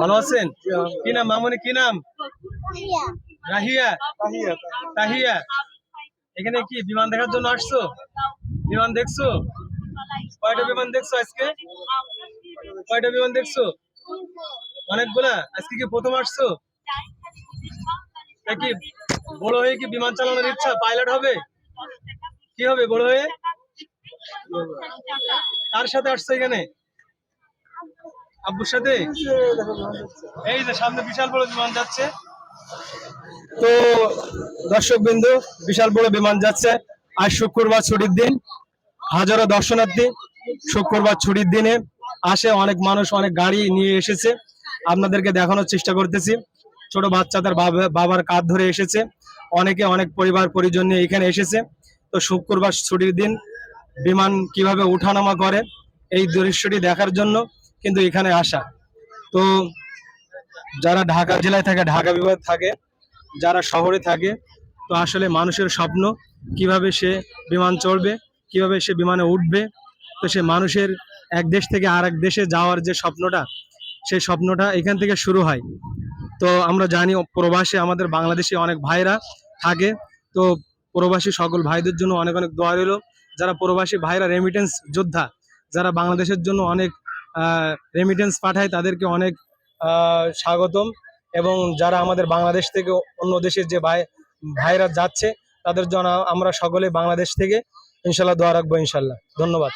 ভালো আছেন? কি নাম মামনি, কি নাম? রাহিয়া। তাহিয়া। এখানে কি বিমান দেখার জন্য আসছো? বিমান দেখছো? কয়টা বিমান দেখছো আজকে? কয়টা বিমান দেখছো? অনেকগুলা। আজকে কি প্রথম আসছো? কি বড় হয়ে কি বিমান চালানোর ইচ্ছা? পাইলট হবে? কি হবে বড় হয়ে? কার সাথে আসছো এখানে? আব্বুর সাথে। এই যে সামনে বিশাল বড় বিমান যাচ্ছে। তো দর্শক বিন্দু, বিশাল বড় বিমান যাচ্ছে। আজ শুক্রবার, ছুটির দিন। হাজারো দর্শনার্থী শুক্রবার ছুটির দিনে আসে। অনেক মানুষ অনেক গাড়ি নিয়ে এসেছে। আপনাদেরকে দেখানোর চেষ্টা করতেছি। ছোট বাচ্চাদের বাবার কাঁধ ধরে এসেছে। অনেকে অনেক পরিবার পরিজন নিয়ে এখানে এসেছে। তো শুক্রবার ছুটির দিন বিমান কিভাবে উঠানামা করে এই দৃশ্যটি দেখার জন্য কিন্তু এখানে আসা। তো যারা ঢাকা জেলায় থাকে, ঢাকা বিভাগ থাকে, যারা শহরে থাকে, তো আসলে মানুষের স্বপ্ন কিভাবে সে বিমান চড়বে, কিভাবে সে বিমানে উঠবে। তো সে মানুষের এক দেশ থেকে আরেক দেশে যাওয়ার যে স্বপ্নটা, সেই স্বপ্নটা এখান থেকে শুরু হয়। তো আমরা জানি প্রবাসে আমাদের বাংলাদেশে অনেক ভাইরা থাকে। তো প্রবাসী সকল ভাইদের জন্য অনেক অনেক দোয়া রইল। যারা প্রবাসী ভাইরা রেমিটেন্স যোদ্ধা, যারা বাংলাদেশের জন্য অনেক রেমিটেন্স পাঠায়, তাদেরকে অনেক স্বাগতম। এবং যারা আমাদের বাংলাদেশ থেকে অন্য দেশের যে ভাইরা যাচ্ছে, তাদের জন্য আমরা সকলে বাংলাদেশ থেকে ইনশাল্লাহ দোয়া রাখবো ইনশাল্লাহ। ধন্যবাদ।